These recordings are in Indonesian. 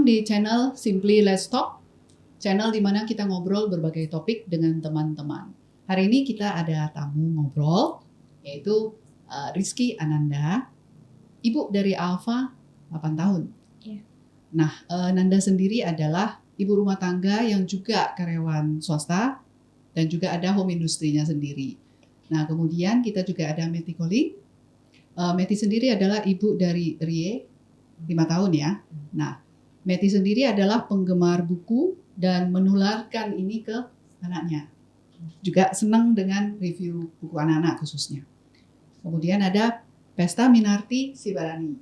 di channel Simply Let's Talk, channel di mana kita ngobrol berbagai topik dengan teman-teman. Hari ini kita ada tamu ngobrol, yaitu Rizky Ananda, ibu dari Alfa 8 tahun. Iya. Nah, Nanda sendiri adalah ibu rumah tangga yang juga karyawan swasta dan juga ada home industrinya sendiri. Nah, kemudian kita juga ada Meti Koling. Meti sendiri adalah ibu dari Rie, 5 tahun ya. Nah, Meti sendiri adalah penggemar buku dan menularkan ini ke anaknya. Juga senang dengan review buku anak-anak khususnya. Kemudian ada Pesta Minarti Sibarani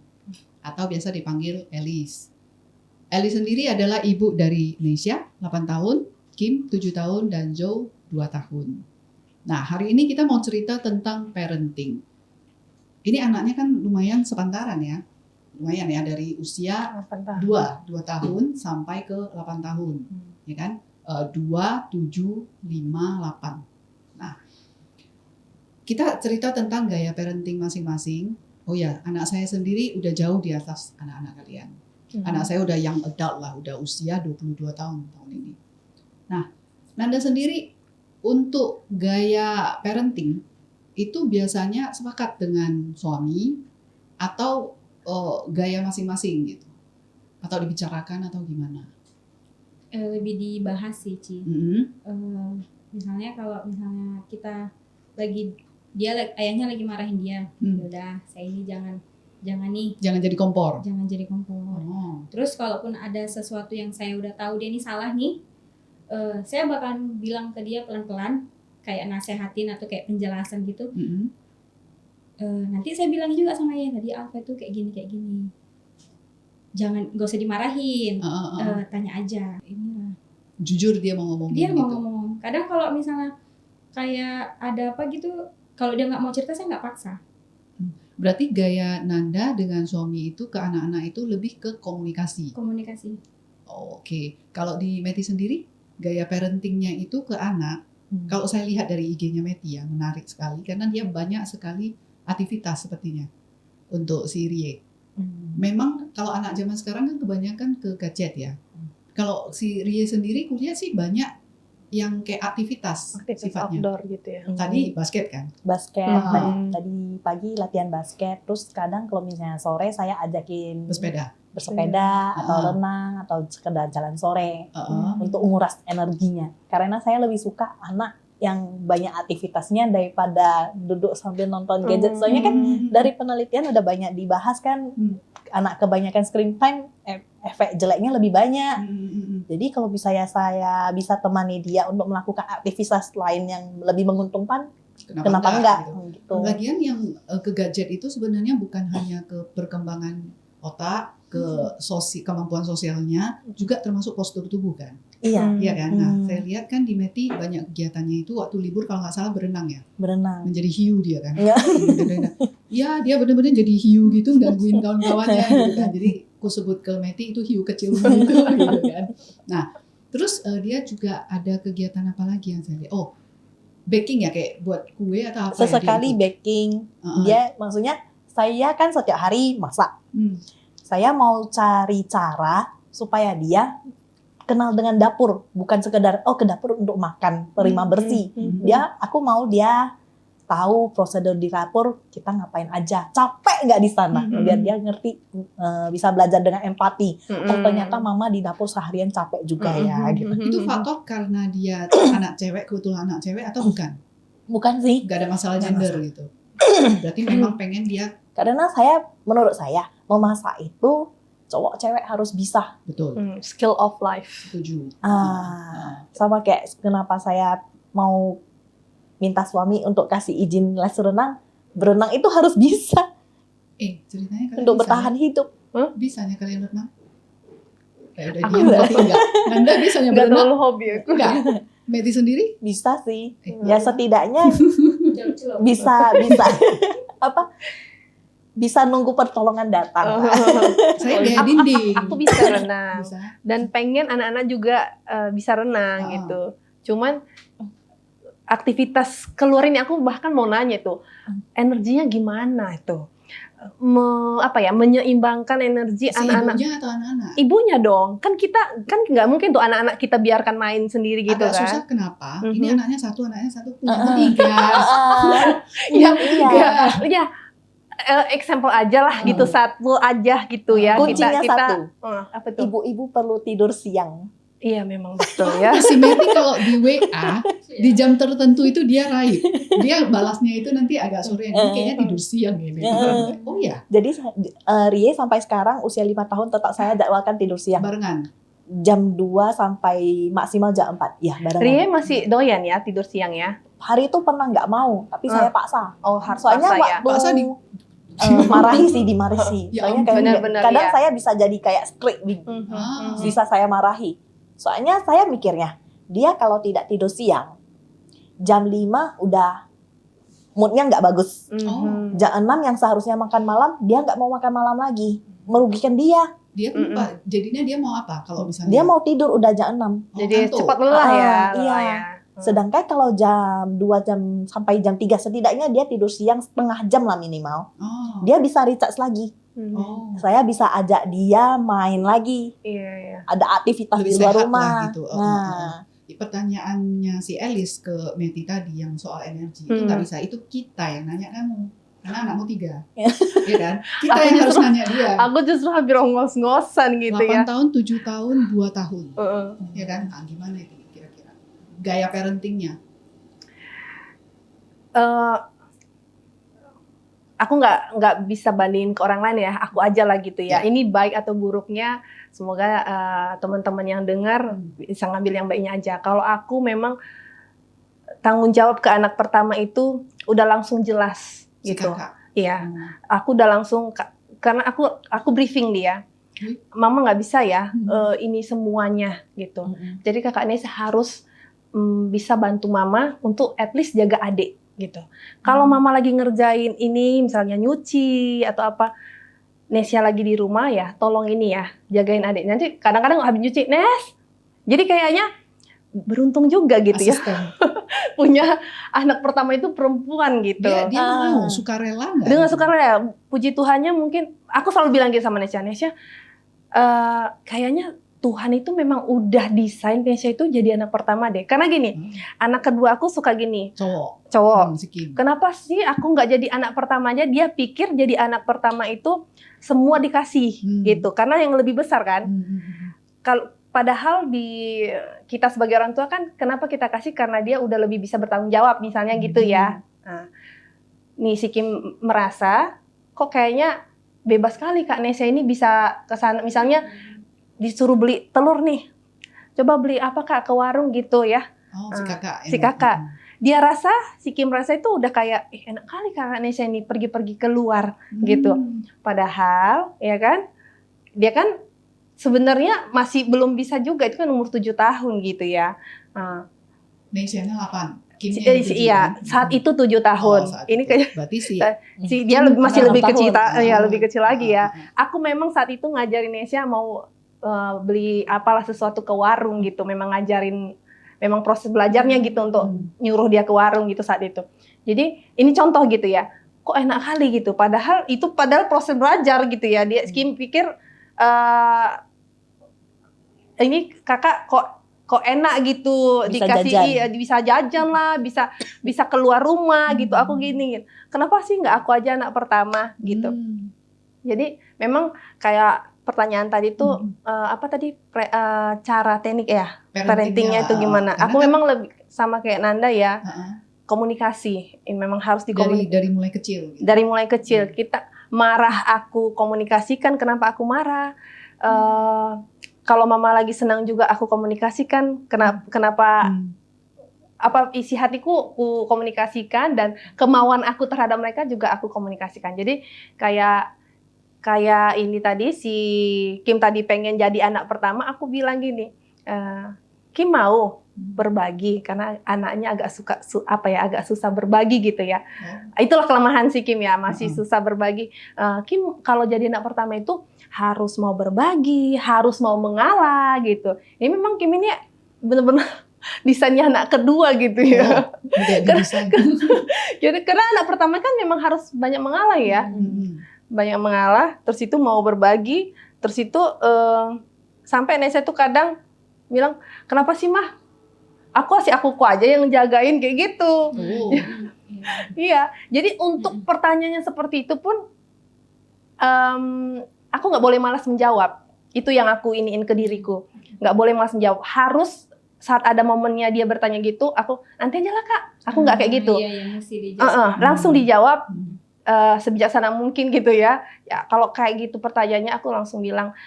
atau biasa dipanggil Elis. Elis sendiri adalah ibu dari Nesya 8 tahun, Kim 7 tahun, dan Joe 2 tahun. Nah, hari ini kita mau cerita tentang parenting. Ini anaknya kan lumayan sepantaran ya. Lumayan ya, dari usia 2 tahun sampai ke 8 tahun. Ya kan? 2, 7, 5, 8. Nah, kita cerita tentang gaya parenting masing-masing. Oh ya, anak saya sendiri udah jauh di atas anak-anak kalian. Anak saya udah young adult lah, udah usia 22 tahun ini. Nah, Nanda sendiri untuk gaya parenting itu biasanya sepakat dengan suami atau gaya masing-masing gitu? Atau dibicarakan atau gimana? Lebih dibahas sih, Ci. Misalnya kalau misalnya kita ayahnya lagi marahin dia, udah saya ini jangan jadi kompor. Jangan jadi kompor. Terus kalaupun ada sesuatu yang saya udah tahu dia ini salah nih, saya bakalan bilang ke dia pelan-pelan, kayak nasehatin atau kayak penjelasan gitu. Nanti saya bilang juga sama ayah, tadi Alfa itu kayak gini. Gak usah dimarahin, tanya aja. Inilah. Jujur dia mau ngomong Dia gitu. mau ngomong. Kadang kalau misalnya kayak ada apa gitu, kalau dia nggak mau cerita saya nggak paksa. Berarti gaya Nanda dengan suami itu ke anak-anak itu lebih ke komunikasi. Komunikasi. Oke. Kalau di Meti sendiri, gaya parentingnya itu ke anak. Kalau saya lihat dari IG-nya Meti ya, menarik sekali karena dia banyak sekali aktivitas sepertinya untuk si Rie. Memang kalau anak zaman sekarang kan kebanyakan ke gadget ya. Kalau si Rie sendiri kuliah sih banyak yang kayak aktivitas sifatnya. Outdoor gitu ya. Tadi basket kan? Basket, tadi pagi latihan basket, terus kadang kalau misalnya sore saya ajakin bersepeda atau renang atau sekedar jalan sore untuk menguras energinya. Karena saya lebih suka anak yang banyak aktivitasnya daripada duduk sambil nonton gadget. Soalnya kan dari penelitian udah banyak dibahas kan, anak kebanyakan screen time efek jeleknya lebih banyak. Jadi kalau saya bisa temani dia untuk melakukan aktivitas lain yang lebih menguntungkan, kenapa enggak? Gitu. Bagian yang ke gadget itu sebenarnya bukan hanya ke perkembangan otak, ke kemampuan sosialnya, juga termasuk postur tubuh kan? Iya. Iya kan? Nah, saya lihat kan di Meti banyak kegiatannya itu waktu libur kalau nggak salah berenang ya? Berenang. Menjadi hiu dia kan? Iya, dia benar-benar jadi hiu gitu, gangguin kawan-kawannya gitu kan. Jadi aku sebut ke Meti itu hiu kecil gitu kan. Nah, terus dia juga ada kegiatan apa lagi yang saya lihat? Oh, baking ya, kayak buat kue atau apa? Sesekali ya baking. Dia maksudnya saya kan setiap hari masak. Saya mau cari cara supaya dia kenal dengan dapur, bukan sekedar ke dapur untuk makan, terima bersih. Aku mau dia tahu prosedur di dapur, kita ngapain aja, capek nggak di sana, biar dia ngerti, bisa belajar dengan empati. Oh ternyata mama di dapur seharian capek juga ya. Gitu. Itu faktor karena dia anak cewek, kebetulan anak cewek atau bukan? Bukan sih. Gak ada masalah gender gitu. Berarti memang pengen dia. Karena menurut saya memasak itu cowok cewek harus bisa. Betul. Skill of life. Setuju. Sama kayak kenapa saya mau minta suami untuk kasih izin les renang. Berenang itu harus bisa. Ceritanya kalian untuk bertahan hidup. Bisanya kalian berenang? Udah diam berarti enggak. Nanda bisanya berenang? Enggak terlalu hobi aku. Enggak. Meti sendiri? Bisa sih. Ya setidaknya bisa bisa nunggu pertolongan datang. Saya gaya dinding. Aku bisa renang. Dan pengen anak-anak juga bisa renang gitu. Cuman aktivitas keluar ini aku bahkan mau nanya tuh, energinya gimana itu? menyeimbangkan energi si anak-anak. Ibunya atau anak-anak? Ibunya dong, kan kita kan nggak mungkin tuh anak-anak kita biarkan main sendiri gitu Agak kan. susah kenapa? Ini anaknya satu punya 3. Iya, tiga. Ya, example aja lah gitu, satu aja gitu ya. Kuncinya satu. Apa tuh? Ibu-ibu perlu tidur siang. Iya memang betul ya. Si Meti kalau di WA di jam tertentu itu dia raib. Dia balasnya itu nanti agak sore. Ini kayaknya tidur siang ya. Oh iya. Jadi Rie sampai sekarang usia 5 tahun tetap saya dakwakan tidur siang. Barengan. Jam 2 sampai maksimal jam 4. Ya, barengan. Rie masih doyan ya tidur siang ya? Hari itu pernah nggak mau, tapi saya paksa. Oh, harus Soalnya paksa ya. waktu Paksa dimarahi. Ya, Soalnya kayak benar-benar kadang ya. saya bisa jadi kayak strict, bisa saya marahi. Soalnya saya mikirnya, dia kalau tidak tidur siang, jam 5 udah moodnya nggak bagus. Jam 6 yang seharusnya makan malam, dia nggak mau makan malam lagi. Merugikan dia. Dia lupa. Jadinya dia mau apa kalau misalnya? Dia mau tidur udah jam 6. Jadi ngantuk. cepat lelah ya. Iya. Sedangkan kalau jam 2 jam sampai jam 3 setidaknya dia tidur siang setengah jam lah minimal. Dia bisa recharge lagi. Saya bisa ajak dia main lagi. Iya. Ada aktivitas Lebih di luar sehat rumah. lah gitu. Nah, pertanyaannya si Elis ke Meti tadi yang soal energi itu nggak bisa. Itu kita yang nanya kamu. Karena anakmu 3. Iya kan? Kita yang harus nanya dia. Aku justru hampir ngos-ngosan gitu 8 ya. tahun, 7 tahun, 2 tahun. Ya kan? Nah, gimana itu kira-kira? Gaya parentingnya? Aku nggak bisa bandingin ke orang lain ya, aku aja lah gitu ya. Ya. Ini baik atau buruknya, semoga teman-teman yang dengar bisa ngambil yang baiknya aja. Kalau aku memang tanggung jawab ke anak pertama itu udah langsung jelas Si gitu. kakak. Iya, aku udah langsung karena aku briefing dia, mama nggak bisa ya ini semuanya gitu. Jadi kakak Nesa harus bisa bantu mama untuk at least jaga adik. Gitu. Kalau mama lagi ngerjain ini, misalnya nyuci atau apa, Nesya lagi di rumah ya, tolong ini ya, jagain adik. Nanti kadang-kadang habis nyuci, Nes. Jadi kayaknya beruntung juga gitu ya, punya anak pertama itu perempuan gitu. Dia mau sukarela nggak? Dengan sukarela, puji Tuhannya mungkin. Aku selalu bilang gitu sama Nesya, kayaknya Tuhan itu memang udah desain Nesya itu jadi anak pertama deh. Karena gini, anak kedua aku suka gini. Cowok. Kenapa sih aku nggak jadi anak pertamanya? Dia pikir jadi anak pertama itu semua dikasih gitu. Karena yang lebih besar kan. Padahal di kita sebagai orang tua kan, kenapa kita kasih? Karena dia udah lebih bisa bertanggung jawab misalnya gitu ya. Nah, nih si Kim merasa kok kayaknya bebas sekali Kak Nesya ini bisa kesana. Misalnya disuruh beli telur nih, coba beli apa Kak ke warung gitu ya. Si kakak. Dia rasa, si Kim rasa itu udah kayak enak kali Kak Nesya ini pergi-pergi keluar gitu. Padahal ya kan, dia kan sebenarnya masih belum bisa juga, itu kan umur 7 tahun gitu ya. Nesyanya 8. Iya, saat itu 7 tahun. Ini kayak berarti dia masih lebih kecil, ya lebih kecil lagi ya. Aku memang saat itu ngajarin Nesya mau beli apalah sesuatu ke warung gitu, memang ngajarin, memang proses belajarnya gitu untuk nyuruh dia ke warung gitu saat itu. Jadi ini contoh gitu ya, kok enak kali gitu, padahal proses belajar gitu ya. Dia Kim pikir ini kakak kok enak gitu, bisa dikasih bisa jajan lah, bisa keluar rumah gitu. Aku gini, kenapa sih nggak aku aja anak pertama gitu. Jadi memang kayak pertanyaan tadi tuh apa tadi cara teknik ya parentingnya itu gimana? Aku memang lebih sama kayak Nanda ya, komunikasi. Ini memang harus dikomunikasi dari mulai kecil. Gitu. Dari mulai kecil kita marah, aku komunikasikan kenapa aku marah. Kalau mama lagi senang juga aku komunikasikan kenapa apa isi hatiku aku komunikasikan, dan kemauan aku terhadap mereka juga aku komunikasikan. Jadi kayak ini tadi si Kim tadi pengen jadi anak pertama, aku bilang gini, Kim mau berbagi karena anaknya agak agak susah berbagi gitu ya. Itulah kelemahan si Kim ya, masih susah berbagi. Kim kalau jadi anak pertama itu harus mau berbagi, harus mau mengalah gitu. Ini memang Kim ini benar-benar desainnya anak kedua gitu ya. Desain. Jadi karena anak pertama kan memang harus banyak mengalah ya. Banyak mengalah, terus itu mau berbagi, terus itu sampai Nesa tuh kadang bilang, kenapa sih mah? Aku aja yang jagain kayak gitu. Iya, jadi untuk pertanyaannya seperti itu pun aku nggak boleh malas menjawab. Itu yang aku iniin ke diriku. Nggak boleh malas menjawab. Harus saat ada momennya dia bertanya gitu, aku nanti aja lah Kak. Aku nggak kayak gitu. Langsung dijawab sebijaksana mungkin gitu ya. Ya kalau kayak gitu pertanyaannya aku langsung bilang,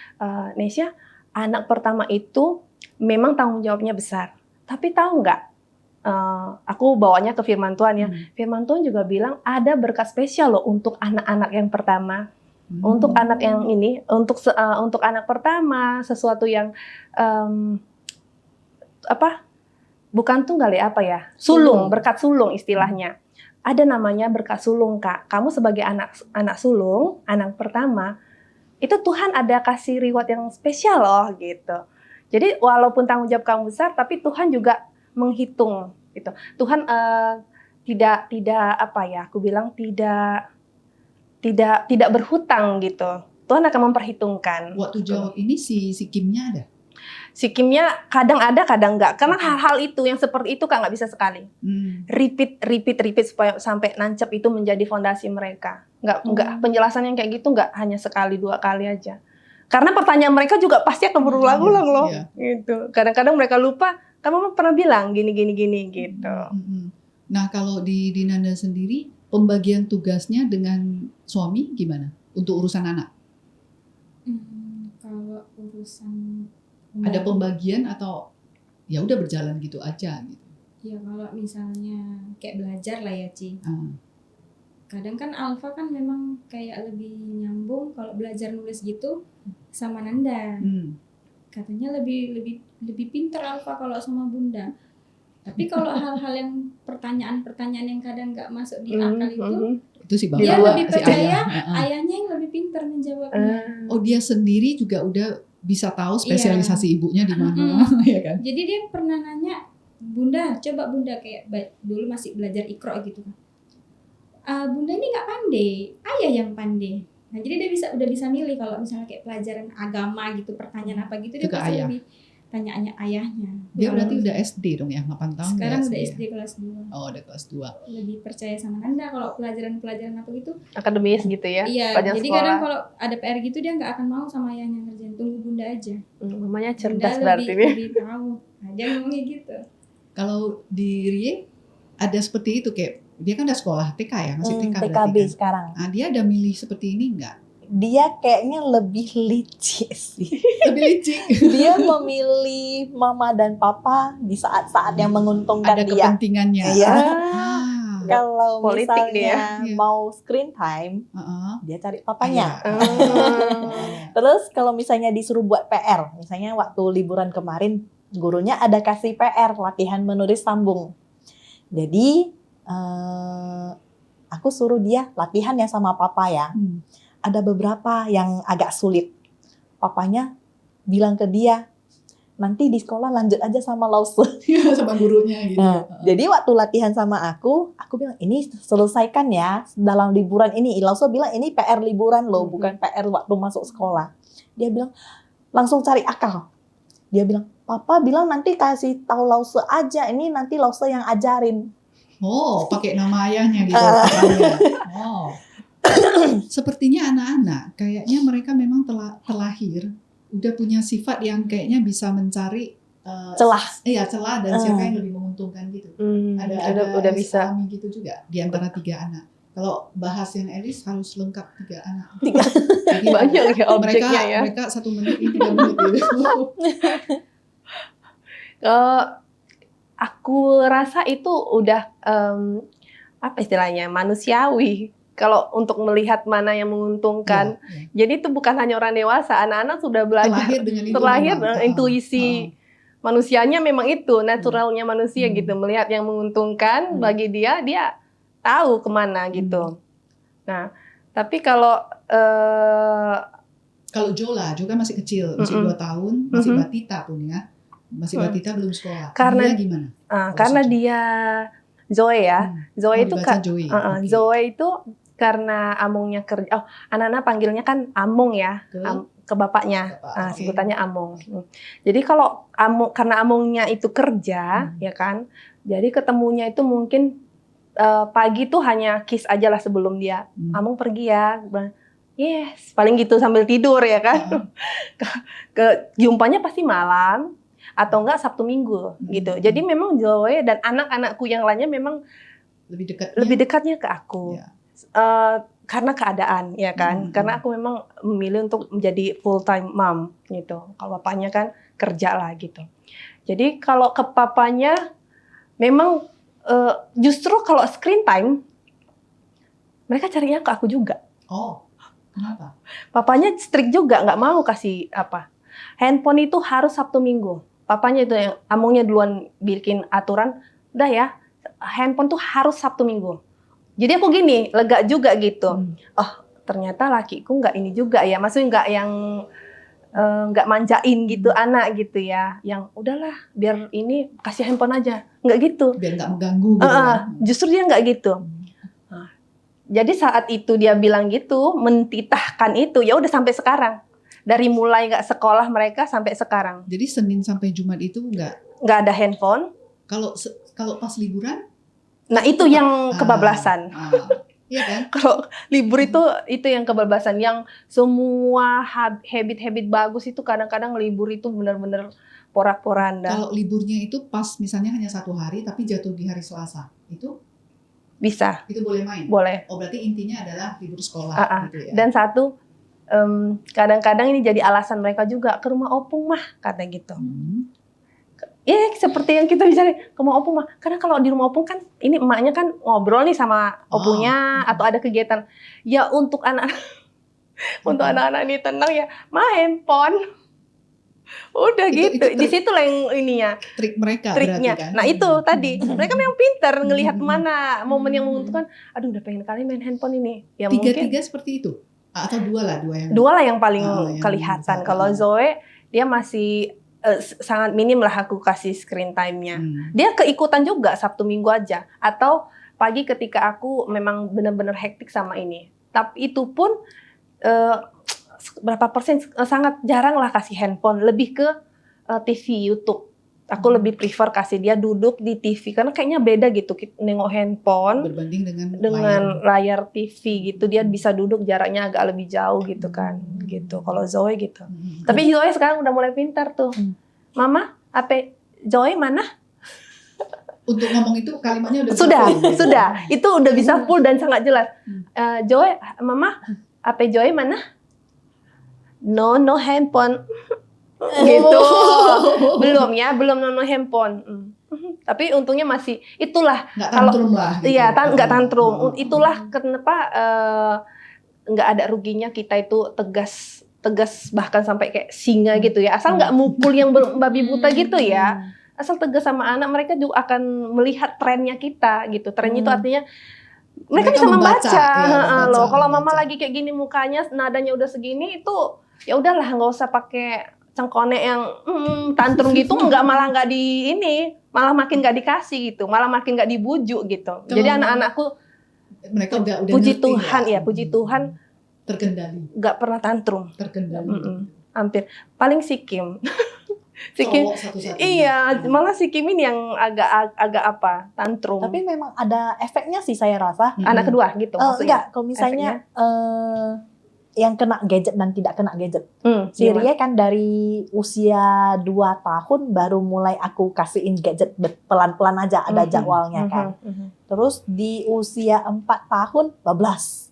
Nesya, anak pertama itu memang tanggung jawabnya besar. Tapi tahu nggak? Aku bawanya ke Firman Tuhan ya. Firman Tuhan juga bilang ada berkat spesial loh untuk anak-anak yang pertama. Untuk anak yang ini, untuk anak pertama, sesuatu yang bukan tunggal ya, sulung, berkat sulung istilahnya. Ada namanya berkat sulung Kak. Kamu sebagai anak sulung, anak pertama, itu Tuhan ada kasih reward yang spesial loh gitu. Jadi walaupun tanggung jawab kamu besar, tapi Tuhan juga menghitung gitu. Tuhan tidak aku bilang tidak berhutang gitu. Tuhan akan memperhitungkan. Waktu jawab ini si Kimnya ada? Si Kimnya kadang ada, kadang enggak. Karena hal-hal itu yang seperti itu Kak nggak bisa sekali. Repeat supaya sampai nancep itu menjadi fondasi mereka. Enggak penjelasan yang kayak gitu enggak hanya sekali 2 kali aja. Karena pertanyaan mereka juga pasti akan berulang-ulang loh. Gitu. Kadang-kadang mereka lupa, kamu pernah bilang gini gitu. Nah, kalau di Nanda sendiri pembagian tugasnya dengan suami gimana untuk urusan anak? Kalau urusan ada pembagian atau ya udah berjalan gitu aja gitu? Ya kalau misalnya kayak belajar lah ya Ci. Kadang kan Alfa kan memang kayak lebih nyambung kalau belajar nulis gitu sama Nanda. Katanya lebih pinter Alfa kalau sama Bunda. Tapi kalau hal-hal yang pertanyaan-pertanyaan yang kadang nggak masuk di akal itu si bapak, dia lebih percaya ayahnya yang lebih pinter menjawabnya. Oh dia sendiri juga udah bisa tahu spesialisasi ibunya di mana, ya kan? Jadi dia pernah nanya, Bunda, coba Bunda kayak dulu masih belajar Iqra gitu kan. Bunda ini nggak pandai, ayah yang pandai. Nah jadi dia udah bisa milih kalau misalnya kayak pelajaran agama gitu, pertanyaan apa gitu dia pasti lebih tanyaannya ayahnya. Dia berarti udah SD dong ya, 8 tahun. Sekarang udah SD kelas 2. Oh, udah kelas 2. Lebih percaya sama Nanda kalau pelajaran-pelajaran apa gitu. Akademis gitu ya. Iya, jadi sekolah. Kadang kalau ada PR gitu dia nggak akan mau sama ayahnya ngerjain, tunggu Bunda aja. Mamanya cerdas Bunda berarti lebih tahu. Nah, dia ngomongnya gitu. Kalau di Rie ada seperti itu kayak dia kan udah sekolah TK ya, masih TK TKB kan? sekarang. Nah, dia ada milih seperti ini enggak? Dia kayaknya lebih licik sih. Lebih licik. Dia memilih mama dan papa di saat-saat yang menguntungkan ada dia. Ada kepentingannya. Iya. Kalau politik misalnya dia. Mau screen time, dia cari papanya. Terus kalau misalnya disuruh buat PR, misalnya waktu liburan kemarin gurunya ada kasih PR latihan menulis sambung. Jadi aku suruh dia latihan ya sama papa ya. Ada beberapa yang agak sulit. Papanya bilang ke dia, nanti di sekolah lanjut aja sama Lause. Sama gurunya gitu. Jadi waktu latihan sama aku bilang, ini selesaikan ya dalam liburan ini. Lause bilang, ini PR liburan loh, bukan PR waktu masuk sekolah. Dia bilang, langsung cari akal. Dia bilang, papa bilang nanti kasih tahu Lause aja, ini nanti Lause yang ajarin. Oh, pakai nama ayahnya gitu. Oh. Sepertinya anak-anak kayaknya mereka memang terlahir udah punya sifat yang kayaknya bisa mencari celah. Iya, celah dan siapa yang lebih menguntungkan gitu. Ada udah bisa gitu juga di antara 3 anak. Kalau bahas yang Elis harus lengkap 3 anak. Banyak ya objeknya ya. Mereka 1 menit ini 3 menit gitu. Aku rasa itu udah apa istilahnya manusiawi. Kalau untuk melihat mana yang menguntungkan, jadi itu bukan hanya orang dewasa, anak-anak sudah belajar terlahir dengan intuisi manusianya memang itu naturalnya manusia gitu, melihat yang menguntungkan bagi dia tahu kemana gitu. Nah, tapi kalau Jo kan masih kecil, masih 2 tahun, masih batita pun ya. Masih Batita belum sekolah. Karena dia gimana? Karena dia Zoe ya. Zoe itu Zoe. Okay. Zoe itu karena Amungnya kerja. Anak-anak panggilnya kan Amung ya. Ke bapaknya. Sebutannya Amung. Jadi kalau karena Amungnya itu kerja, ya kan. Jadi ketemunya itu mungkin pagi tuh hanya kiss aja lah sebelum dia. Amung pergi ya. Yes, paling gitu sambil tidur ya kan. Jumpanya pasti malam. Atau enggak Sabtu Minggu gitu. Jadi memang Zoe dan anak-anakku yang lainnya memang lebih dekatnya ke aku. Ya. Karena keadaan ya kan. Karena aku memang memilih untuk menjadi full time mom gitu. Kalau bapaknya kan kerja lah gitu. Jadi kalau ke papanya memang justru kalau screen time mereka carinya ke aku juga. Oh, kenapa? Papanya strict juga, nggak mau kasih apa. Handphone itu harus Sabtu Minggu. Papanya itu yang Amungnya duluan bikin aturan, udah ya, handphone tuh harus Sabtu Minggu. Jadi aku gini, lega juga gitu. Oh, ternyata lakiku nggak ini juga ya, maksudnya nggak yang nggak manjain gitu anak gitu ya. Yang udahlah, biar ini kasih handphone aja, nggak gitu. Biar nggak mengganggu gitu. Justru dia nggak gitu. Jadi saat itu dia bilang gitu, mentitahkan itu, ya udah sampai sekarang. Dari mulai nggak sekolah mereka sampai sekarang. Jadi Senin sampai Jumat itu nggak ada handphone. Kalau pas liburan? Nah itu yang kebablasan. Iya kan? Kalau libur itu yang kebablasan. Yang semua habit-habit bagus itu kadang-kadang libur itu benar-benar porak-poranda. Kalau liburnya itu pas misalnya hanya 1 hari tapi jatuh di hari Selasa, itu? Bisa. Itu boleh main? Boleh. Oh berarti intinya adalah libur sekolah gitu ya? Dan satu, kadang-kadang ini jadi alasan mereka juga ke rumah opung mah, kata gitu. Ya seperti yang kita bicara, ke rumah opung mah. Karena kalau di rumah opung kan, ini emaknya kan ngobrol nih sama opungnya atau ada kegiatan. Ya untuk untuk anak-anak ini tenang ya, main handphone. Udah gitu. Di situ lah yang ininya. Triknya. Kan? Nah itu tadi, mereka memang pintar ngelihat mana momen yang menguntungkan. Aduh udah pengen kali main handphone ini. Ya tiga seperti itu. Atau dua lah yang paling kelihatan. Kalau Zoe dia masih sangat minim lah aku kasih screen time-nya. Dia keikutan juga Sabtu Minggu aja atau pagi ketika aku memang benar-benar hektik sama ini. Tapi itu pun berapa persen sangat jarang lah kasih handphone, lebih ke TV YouTube. Aku lebih prefer kasih dia duduk di TV karena kayaknya beda gitu nengok handphone berbanding dengan layar TV gitu. Dia bisa duduk jaraknya agak lebih jauh gitu kan. Gitu. Kalau Zoe gitu. Tapi Zoe sekarang udah mulai pintar tuh. Mama, apa Zoe mana? Untuk ngomong itu kalimatnya udah sudah. Itu udah bisa full dan sangat jelas. Zoe, Mama, apa Zoe mana? No handphone. Gitu. Belum no handphone. Tapi untungnya masih itulah nggak tantrum lah gitu. Iya, nggak tantrum. Itulah kenapa nggak ada ruginya kita itu tegas bahkan sampai kayak singa gitu ya. Asal nggak mukul yang babi buta gitu ya. Asal tegas sama anak, mereka juga akan melihat trennya kita gitu. Trennya itu artinya mereka bisa membaca loh. Kalau mama lagi kayak gini mukanya, nadanya udah segini, itu ya udahlah, nggak usah pakai cengkone yang tantrum gitu, malah makin nggak dikasih gitu, malah makin nggak dibujuk gitu. Jadi anak-anakku mereka udah puji Tuhan ya, puji Tuhan terkendali, nggak pernah tantrum, terkendali. Hampir paling si Kim. Iya, malah si Kim ini yang agak apa, tantrum. Tapi memang ada efeknya sih saya rasa. Anak kedua gitu. Enggak, kalau misalnya yang kena gadget dan tidak kena gadget. Si Ria kan dari usia 2 tahun baru mulai aku kasihin gadget pelan-pelan aja, ada jadwalnya kan. Terus di usia 4 tahun bablas.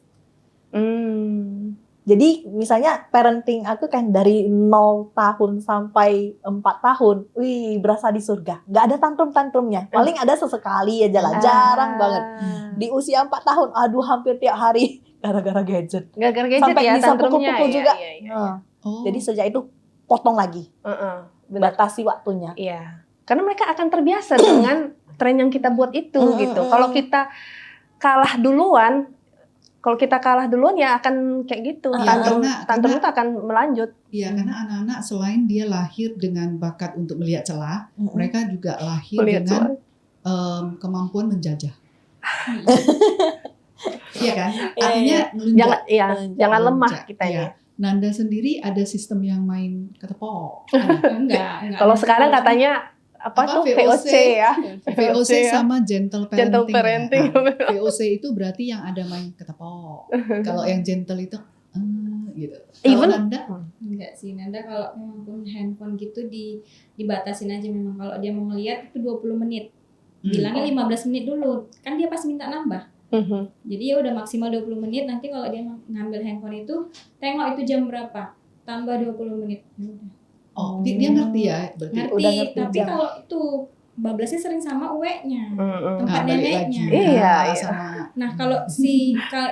Jadi misalnya parenting aku kan dari 0 tahun sampai 4 tahun, berasa di surga. Gak ada tantrum-tantrumnya. Paling ada sesekali aja lah, jarang banget. Di usia 4 tahun, aduh hampir tiap hari gara-gara gadget. Sampai ya, bisa pukul-pukul juga. Iya. Jadi sejak itu potong lagi, batasi waktunya. Iya. Karena mereka akan terbiasa dengan tren yang kita buat itu gitu. Kalau kita kalah duluan, Kalau kita kalah duluan ya akan kayak gitu, tantrum itu akan melanjut. Iya, karena anak-anak selain dia lahir dengan bakat untuk melihat celah, mereka juga lahir dengan kemampuan menjajah. Iya kan? Artinya jangan lemah kita ya. Nanda sendiri ada sistem yang main ketepok? Enggak. Kalau sekarang katanya apa tuh VOC ya? VOC sama gentle parenting. Ya. VOC itu berarti yang ada main ketepok. Kalau yang gentle itu gitu. Even Nanda enggak sih, Nanda kalau memang pun handphone gitu dibatasin aja memang. Kalau dia mau ngeliat itu 20 menit. Bilangnya 15 menit dulu. Kan dia pasti minta nambah. Jadi ya udah maksimal 20 menit, nanti kalau dia ngambil handphone itu tengok itu jam berapa. Tambah 20 menit. Oh, dia ngerti ya? Ngerti, tapi kalau itu bablasnya sering sama uweknya, tempat neneknya. Iya. Nah kalau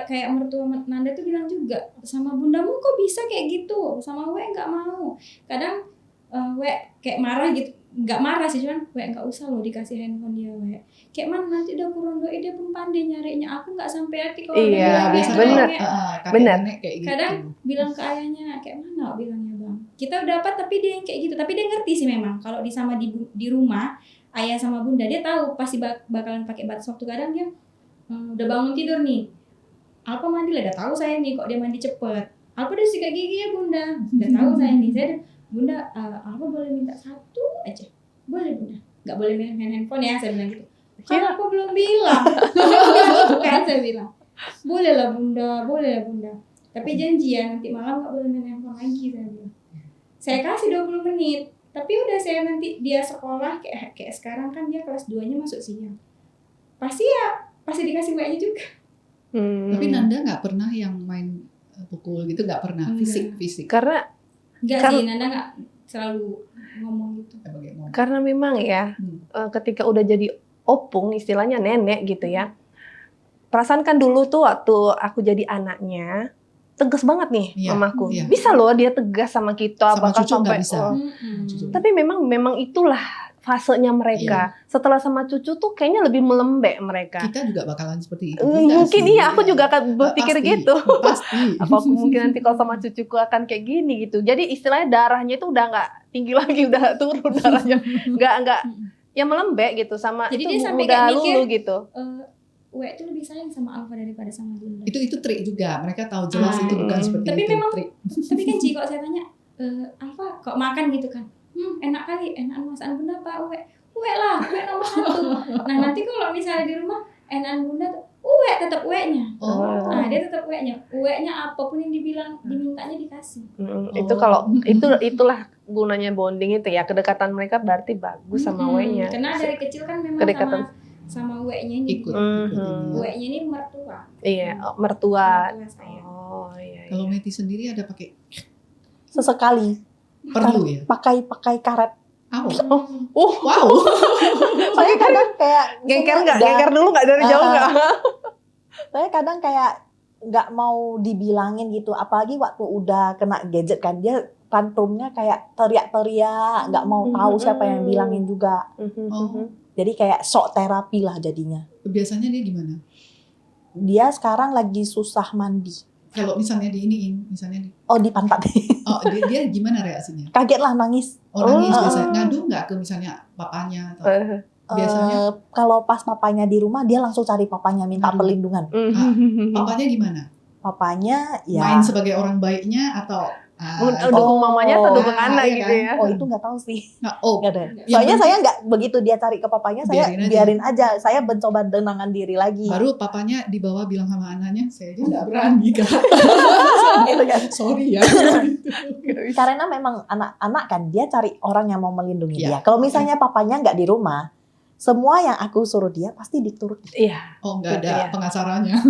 kayak mertua Nanda tuh bilang juga, sama bundamu kok bisa kayak gitu, sama uwek nggak mau. Kadang uwek kayak marah gitu, nggak marah sih, cuman uwek nggak usah loh dikasih handphone dia, uwek. Kayak mana nanti udah kurang doi, dia pun pandai nyarinya, aku nggak sampai hati kalau iya, benar. Kadang bilang ke ayahnya, kayak mana bilangnya bang, kita udah dapat tapi dia yang kayak gitu, tapi dia ngerti sih memang kalau di rumah ayah sama bunda dia tahu pasti bakalan pakai batas waktu. Kadang dia udah bangun tidur nih, Alpa mandi lah, udah tahu saya nih kok dia mandi cepet. Alpa udah sikat gigi ya bunda, udah tahu saya nih, bunda Alpa boleh minta satu aja, boleh bunda, nggak boleh main handphone ya, saya bilang gitu. Kan aku belum bilang, kan saya bilang, boleh lah bunda, tapi janji ya nanti malam nggak boleh main handphone lagi, saya bilang. Saya kasih 20 menit, tapi udah saya nanti dia sekolah kayak sekarang kan dia kelas 2-nya masuk siang, pasti dikasih WA-nya juga. Tapi Nanda nggak pernah yang main pukul gitu, nggak pernah fisik. Karena sih Nanda nggak selalu ngomong gitu. Karena memang ya ketika udah jadi opung istilahnya nenek gitu ya. Perasaan kan dulu tuh waktu aku jadi anaknya tegas banget nih mamaku. Iya. Bisa loh dia tegas sama kita, sama bahkan cucu sampai bisa. Tapi memang itulah fasenya mereka. Iya. Setelah sama cucu tuh kayaknya lebih melembek mereka. Kita juga bakalan seperti itu. Mungkin iya, aku juga akan berpikir gitu. Pasti. Apa aku mungkin nanti kalau sama cucuku akan kayak gini gitu. Jadi istilahnya darahnya itu udah nggak tinggi lagi, udah turun darahnya. Nggak ya melembek gitu sama. Jadi itu dia sampai udah kayak mikir, lulu gitu. Uwek itu lebih sayang sama Alfa daripada sama bunda. Itu trik juga. Mereka tahu jelas itu bukan seperti tapi itu. Memang, tapi kan Ci, kok saya tanya, Alfa kok makan gitu kan? Enak kali, enakan masakan bunda apa Uwek? Uwek lah, Uwek nomor 1. Nah nanti kalau misalnya di rumah enakan bunda tuh, Uwek tetap Uweknya. Nah dia tetap Uweknya. Uweknya apapun yang dimintanya dikasih. Itu kalau itulah gunanya bonding itu ya, kedekatan mereka berarti bagus sama Uweknya. Karena dari kecil kan memang kedekatan sama Uweknya ini. Uweknya ini mertua. Iya, mertua saya. Oh iya. Kalau Meti sendiri ada pakai? Sesekali. Perlu ya? Pakai karet. Wow. Saya kadang kayak Gengker dulu nggak dari jauh nggak? Saya kadang kayak nggak mau dibilangin gitu, apalagi waktu udah kena gadget kan dia tantrumnya kayak teriak-teriak, nggak mau tahu siapa yang bilangin juga. Jadi kayak shock terapi lah jadinya. Biasanya dia gimana? Dia sekarang lagi susah mandi. Kalau misalnya misalnya dipantat. Dia gimana reaksinya? Kaget lah, nangis. Nangis biasanya. Ngadu nggak ke misalnya papanya atau biasanya? Kalau pas papanya di rumah dia langsung cari papanya minta perlindungan. Papanya gimana? Papanya ya main sebagai orang baiknya atau dukung mamanya atau dukung anak gitu kan? ya? Itu nggak tahu sih. Nggak ada. Soalnya saya nggak begitu dia cari ke papanya, saya biarin aja. Saya mencoba tenangkan diri lagi. Baru papanya di bawah bilang sama anaknya, saya aja nggak berani kan. Gitu kan. Sorry ya. Karena memang anak-anak kan dia cari orang yang mau melindungi dia. Kalau misalnya papanya nggak di rumah, semua yang aku suruh dia pasti dituruti. Iya. Nggak ada pengacaranya.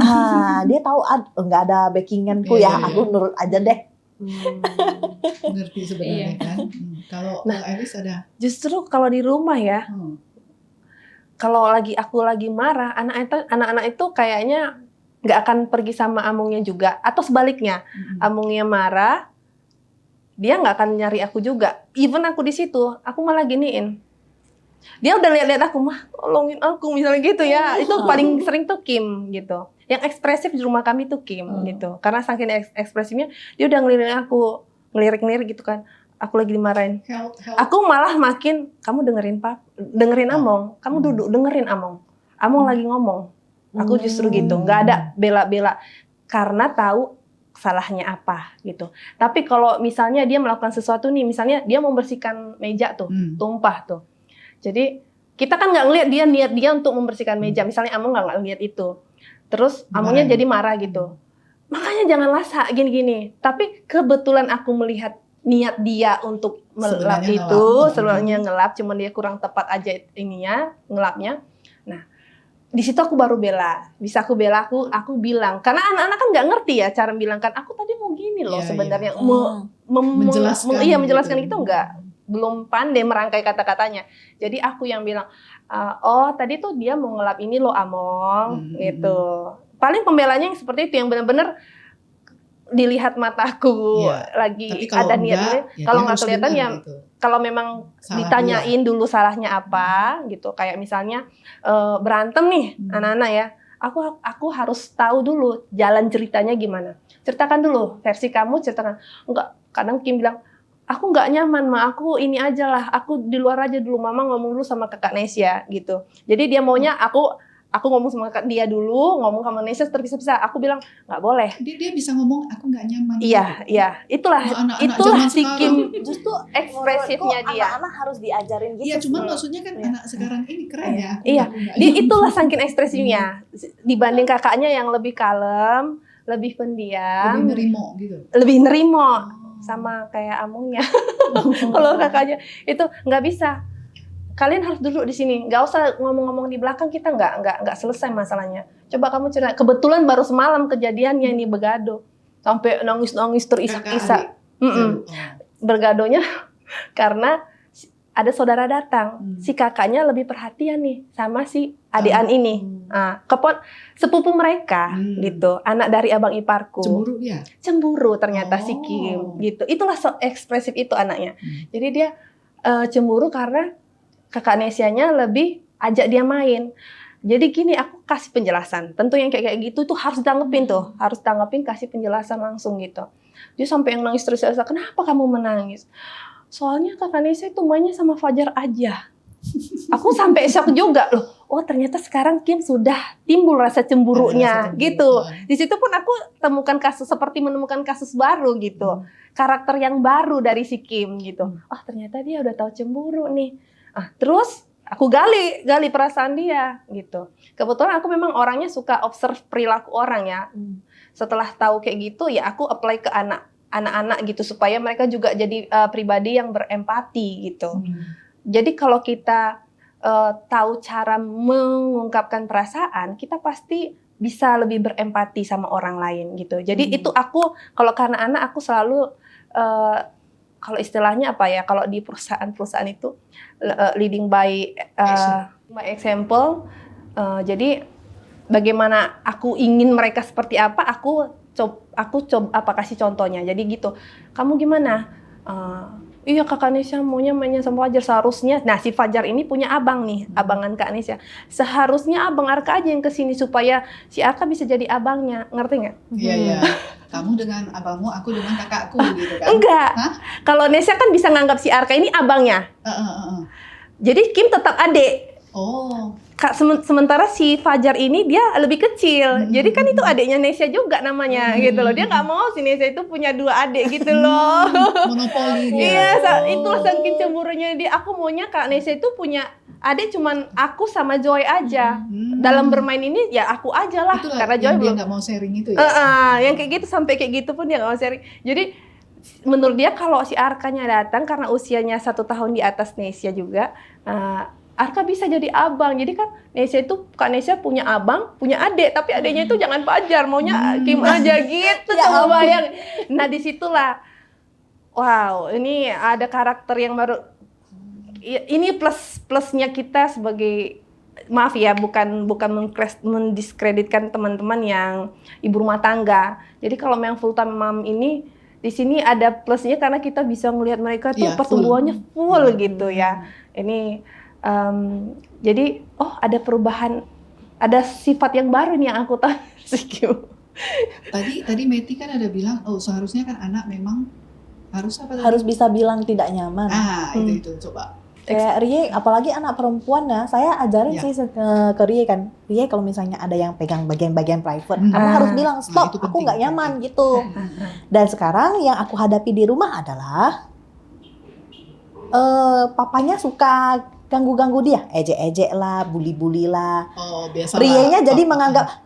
Dia tahu nggak ada backinganku ya. Aku nurut aja deh. Ngerti sebenarnya kan. Kalau Elis ada? Justru kalau di rumah ya, kalau aku lagi marah, anak-anak itu kayaknya nggak akan pergi sama amungnya juga, atau sebaliknya, amungnya marah, dia nggak akan nyari aku juga. Even aku di situ, aku malah giniin, Dia udah lihat-lihat aku, mah tolongin aku misalnya gitu ya. Itu paling sering tuh Kim gitu. Yang ekspresif di rumah kami tuh Kim gitu. Karena saking ekspresifnya, dia udah ngelirik gitu kan. Aku lagi dimarahin. Aku malah makin, kamu dengerin Among. Kamu duduk dengerin Among. Among lagi ngomong. Aku justru gitu, nggak ada bela-bela. Karena tahu salahnya apa gitu. Tapi kalau misalnya dia melakukan sesuatu nih, misalnya dia membersihkan meja tuh, tumpah tuh. Jadi kita kan nggak ngelihat dia niat dia untuk membersihkan meja. Misalnya Among nggak ngelihat itu. Terus Amongnya jadi marah gitu. Makanya janganlah gini-gini. Tapi kebetulan aku melihat niat dia untuk melap itu, sebenarnya ngelap, cuman dia kurang tepat aja ininya, ngelapnya. Nah, di situ aku baru bela. Bisa aku bela, aku bilang. Karena anak-anak kan nggak ngerti ya cara bilang kan. Aku tadi mau gini loh sebenarnya. Menjelaskan gitu enggak. Belum pandai merangkai kata-katanya. Jadi aku yang bilang, oh tadi tuh dia mau ngelap ini loh Among, gitu. Paling pembelanya yang seperti itu, yang benar-benar dilihat mataku lagi ada niat. Kalau nggak kelihatan ya, gitu. Kalau memang ditanyain dulu salahnya apa, gitu. Kayak misalnya berantem nih anak-anak ya, aku harus tahu dulu jalan ceritanya gimana. Ceritakan dulu versi kamu, ceritakan. Enggak, kadang Kim bilang, aku nggak nyaman, Ma. Aku ini aja lah. Aku di luar aja dulu. Mama ngomong dulu sama kakak Nesya gitu. Jadi dia maunya aku ngomong sama dia dulu, ngomong sama Nesya terpisah-pisah. Aku bilang nggak boleh. Dia bisa ngomong aku nggak nyaman. Iya. Itulah si Kim. Justru ekspresifnya dia. Anak-anak harus diajarin gitu. Iya, cuman maksudnya kan anak sekarang ini keren ya. Iya. Itulah saking ekspresifnya. Dibanding kakaknya yang lebih kalem, lebih pendiam, lebih nerimo. Sama kayak Amongnya. Kalau kakaknya itu nggak bisa. Kalian harus duduk di sini, nggak usah ngomong-ngomong di belakang, kita nggak selesai masalahnya. Coba kamu cerita. Kebetulan baru semalam kejadiannya ini begado, sampai nangis terisak-isak. Bergadonya karena ada saudara datang, si kakaknya lebih perhatian nih sama si adik-an ini. Nah, sepupu mereka gitu, anak dari abang iparku. Cemburu ya? Cemburu ternyata si Kim gitu. Itulah ekspresif itu anaknya. Jadi dia cemburu karena kakak Nesyanya lebih ajak dia main. Jadi gini, aku kasih penjelasan. Tentu yang kayak gitu tuh harus tanggepin tuh, harus tanggepin, kasih penjelasan langsung gitu. Dia sampai yang nangis terus, kenapa kamu menangis? Soalnya kakak Nesya itu mainnya sama Fajar aja. Aku sampai shock juga loh. Oh ternyata sekarang Kim sudah timbul rasa cemburunya gitu. Di situ pun aku temukan menemukan kasus baru gitu. Karakter yang baru dari si Kim gitu. Oh ternyata dia udah tahu cemburu nih. Terus aku gali perasaan dia gitu. Kebetulan aku memang orangnya suka observe perilaku orang ya. Setelah tahu kayak gitu ya aku apply ke anak-anak gitu supaya mereka juga jadi pribadi yang berempati gitu. Jadi kalau kita tahu cara mengungkapkan perasaan, kita pasti bisa lebih berempati sama orang lain gitu. Jadi itu aku kalau karena anak aku selalu kalau istilahnya apa ya, kalau di perusahaan itu leading by example. Jadi bagaimana aku ingin mereka seperti apa, aku coba kasih contohnya. Jadi gitu. Kamu gimana? Iya kakak Nesya maunya mainnya sama Fajar seharusnya. Nah si Fajar ini punya abang nih, abangan Kak Nesya. Seharusnya abang Arka aja yang kesini supaya si Arka bisa jadi abangnya, ngerti nggak? Iya. Kamu dengan abangmu, aku dengan kakakku gitu kan? Enggak. Kalau Nesya kan bisa nganggap si Arka ini abangnya. Jadi Kim tetap adik. Sementara si Fajar ini dia lebih kecil. Jadi kan itu adiknya Nesya juga namanya gitu loh. Dia nggak mau si Nesya itu punya dua adik gitu loh. Monopoli dia. Iya, itulah saking cemburunya dia. Aku maunya Kak Nesya itu punya adik cuman aku sama Joy aja. Dalam bermain ini ya aku aja lah. Itulah karena Joy dia nggak mau sharing itu ya. Yang kayak gitu sampai kayak gitu pun dia nggak mau sharing. Jadi menurut dia kalau si Arkanya datang karena usianya 1 tahun di atas Nesya juga. Arka bisa jadi abang. Jadi kan Kak Nesya punya abang, punya adik, tapi adiknya itu jangan Fajar, maunya Kim aja gitu. Coba bayang. Nah disitulah, wow, ini ada karakter yang baru. Ini plusnya kita sebagai, maaf ya, bukan mendiskreditkan teman-teman yang ibu rumah tangga. Jadi kalau yang full time mom ini di sini ada plusnya karena kita bisa melihat mereka tuh pertumbuhannya full gitu ya. Ini Jadi ada perubahan, ada sifat yang baru nih yang aku tahu si Kim. Tadi Meti kan ada bilang, seharusnya kan anak memang harus apa tadi? Harus bisa bilang tidak nyaman. Itu coba. Kayak Rie, apalagi anak perempuan ya, saya ajarin sih ke Rie kan, Rie kalau misalnya ada yang pegang bagian-bagian private, kamu harus bilang stop, aku nggak nyaman gitu. Dan sekarang yang aku hadapi di rumah adalah papanya suka ganggu-ganggu dia, ejek-ejek lah, bully-bully lah. Rie-nya jadi menganggap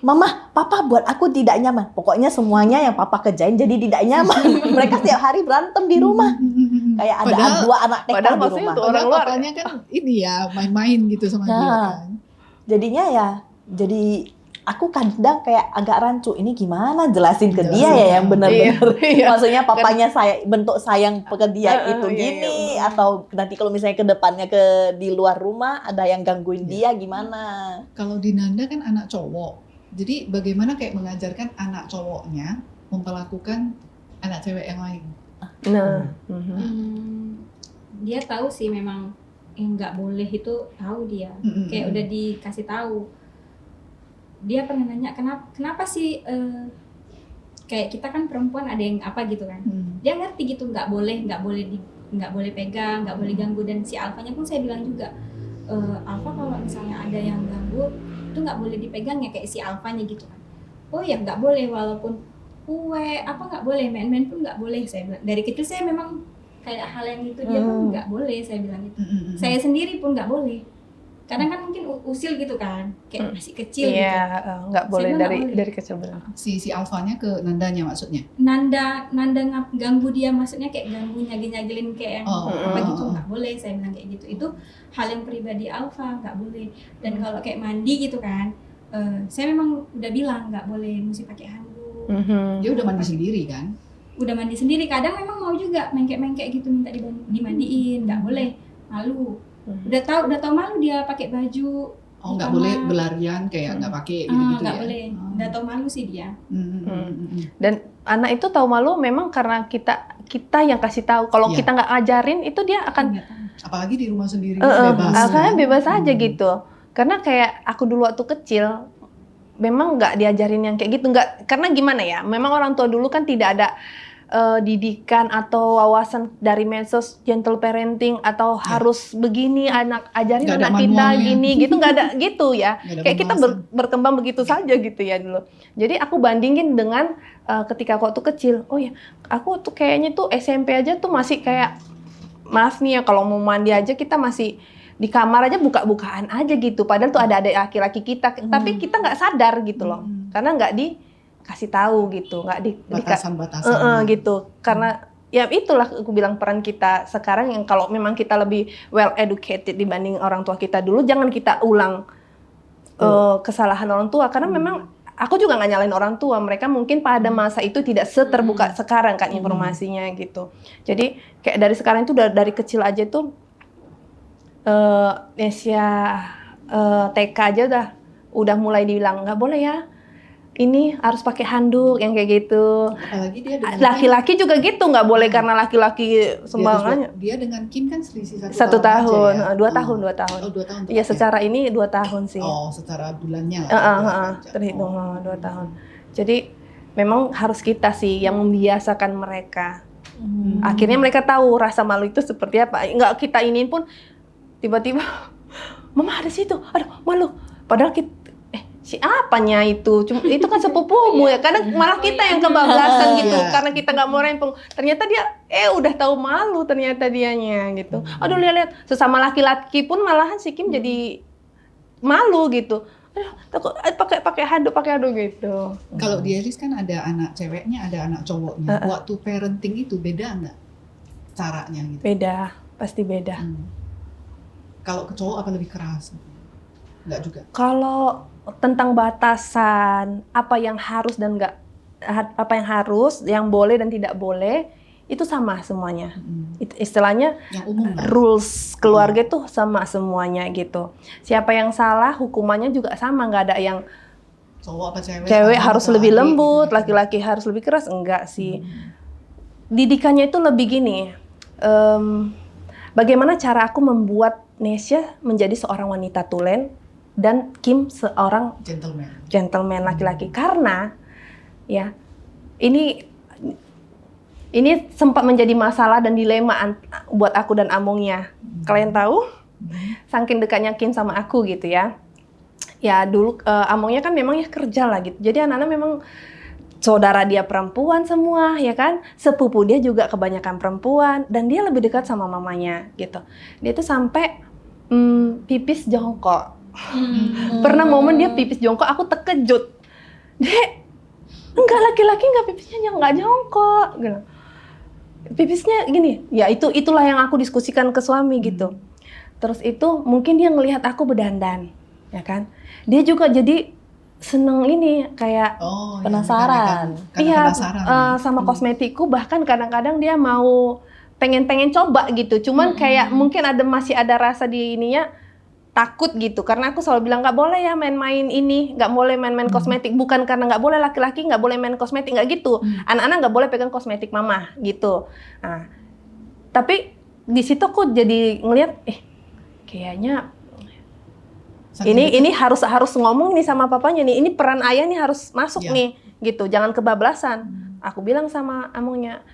Mama, Papa buat aku tidak nyaman. Pokoknya semuanya yang Papa kerjain jadi tidak nyaman. Mereka tiap hari berantem di rumah. Kayak ada dua anak TK di rumah. Padahal papanya kan ini ya main-main gitu sama dia kan. Jadinya ya, jadi aku kadang kayak agak rancu. Ini gimana jelasin ke dia ya yang benar-benar. Maksudnya papanya bentuk sayang ke dia itu gini. Atau nanti kalau misalnya ke depannya di luar rumah ada yang gangguin dia gimana. Kalau di Nanda kan anak cowok. Jadi bagaimana kayak mengajarkan anak cowoknya memperlakukan anak cewek yang lain? Dia tahu sih memang yang nggak boleh itu tahu dia. Kayak udah dikasih tahu. Dia pernah nanya kenapa sih kayak kita kan perempuan ada yang apa gitu kan? Dia ngerti gitu nggak boleh pegang, nggak boleh ganggu. Dan si Alfanya pun saya bilang juga Alfa kalau misalnya ada yang ganggu itu nggak boleh dipegang ya kayak si Alfanya gitu kan. Oh ya nggak boleh, walaupun kue apa nggak boleh, main-main pun nggak boleh, saya bilang. Dari kecil saya memang kayak hal yang itu dia pun nggak boleh, saya bilang gitu. Saya sendiri pun nggak boleh. Kadang kan mungkin usil gitu kan, kayak masih kecil gitu. Iya, nggak boleh dari kecil benar. Si Alfanya ke Nandanya maksudnya? Nanda ganggu dia, maksudnya kayak ganggu nyagil-nyagilin kayak yang apa gitu, nggak boleh, saya bilang kayak gitu. Itu hal yang pribadi Alfa, nggak boleh. Dan kalau kayak mandi gitu kan, saya memang udah bilang nggak boleh, mesti pakai handuk. Dia udah mandi sendiri kan? Udah mandi sendiri, kadang memang mau juga mengkek-mengkek gitu minta dimandiin, nggak boleh, malu. Udah tahu malu dia pakai baju. Nggak boleh berlarian kayak nggak pakai gitu-gitu nggak ya? boleh, udah tahu malu sih dia. Dan anak itu tahu malu memang karena kita yang kasih tahu. Kalau kita nggak ajarin itu dia akan. Apalagi di rumah sendiri bebas. Karena bebas aja gitu. Karena kayak aku dulu waktu kecil memang nggak diajarin yang kayak gitu, nggak. Karena gimana ya? Memang orang tua dulu kan tidak ada didikan atau wawasan dari medsos gentle parenting atau harus begini ajarin anak kita gini gitu, nggak ada gitu ya. Kayak kita berkembang begitu saja gitu ya dulu. Jadi aku bandingin dengan ketika aku waktu kecil. Oh ya, aku tuh kayaknya tuh SMP aja tuh masih kayak, maaf nih ya, kalau mau mandi aja kita masih di kamar aja buka-bukaan aja gitu. Padahal tuh ada laki-laki kita, tapi kita nggak sadar gitu loh, karena nggak dikasih tahu gitu, nggak batasan-batasan gitu. Karena ya itulah aku bilang peran kita sekarang, yang kalau memang kita lebih well educated dibanding orang tua kita dulu, jangan kita ulang kesalahan orang tua. Karena memang aku juga nggak nyalain orang tua, mereka mungkin pada masa itu tidak seterbuka sekarang kan informasinya gitu. Jadi kayak dari sekarang itu dari kecil aja tuh TK aja udah mulai dibilang nggak boleh ya, ini harus pakai handuk yang kayak gitu. Apalagi dia dengan laki-laki juga gitu, nggak boleh karena laki-laki sembarangan. Dia dengan Kim kan selisih 1 tahun, aja ya? 2 tahun. Oh, 2 tahun. Iya, secara ini 2 tahun sih. Oh, secara bulannya. Terhitung 2 tahun. Jadi memang harus kita sih yang membiasakan mereka. Akhirnya mereka tahu rasa malu itu seperti apa. Nggak kita iniin pun tiba-tiba, Mama ada situ, aduh malu. Padahal kita siapanya itu kan sepupumu ya. Kadang malah kita yang kebablasan gitu, karena kita nggak mau rempong. Ternyata dia udah tahu malu ternyata dianya gitu. Aduh lihat sesama laki-laki pun malahan si Kim jadi malu gitu. Aduh takut pakai handuk gitu. Kalau di Elis kan ada anak ceweknya, ada anak cowoknya. Waktu parenting itu beda nggak caranya gitu? Beda, pasti beda. Kalau ke cowok apa lebih keras? Nggak juga. Kalau tentang batasan apa yang harus dan enggak, apa yang harus, yang boleh dan tidak boleh, itu sama semuanya. Istilahnya yang umum, rules keluarga itu sama semuanya gitu. Siapa yang salah hukumannya juga sama, nggak ada yang cowok apa cewek harus lebih lembut, laki-laki harus lebih keras, enggak sih. Didikannya itu lebih gini, bagaimana cara aku membuat Nesya menjadi seorang wanita tulen dan Kim seorang gentleman laki-laki. Karena ya ini sempat menjadi masalah dan dilema buat aku dan Amongnya. Kalian tahu? Saking dekatnya Kim sama aku gitu ya. Ya dulu Amongnya kan memang ya kerja lah gitu. Jadi anak-anak memang saudara dia perempuan semua ya kan. Sepupu dia juga kebanyakan perempuan dan dia lebih dekat sama mamanya gitu. Dia tuh sampai pipis jongkok. Pernah momen dia pipis jongkok, aku terkejut. Dek, enggak, laki-laki enggak pipisnya enggak jongkok gitu. Pipisnya gini. Ya itulah yang aku diskusikan ke suami gitu. Terus itu mungkin dia ngelihat aku berdandan, ya kan? Dia juga jadi seneng ini kayak penasaran. Iya, sama kosmetikku, bahkan kadang-kadang dia mau pengen coba gitu. Cuman kayak mungkin masih ada rasa di ininya takut gitu. Karena aku selalu bilang nggak boleh ya main-main ini, nggak boleh main-main kosmetik. Bukan karena nggak boleh laki-laki nggak boleh main kosmetik, nggak gitu. Anak-anak nggak boleh pegang kosmetik mama gitu. Nah, tapi di situ aku jadi ngelihat, kayaknya ini harus ngomong nih sama papanya nih. Ini peran ayah nih harus masuk nih gitu. Jangan kebablasan. Aku bilang sama Amongnya,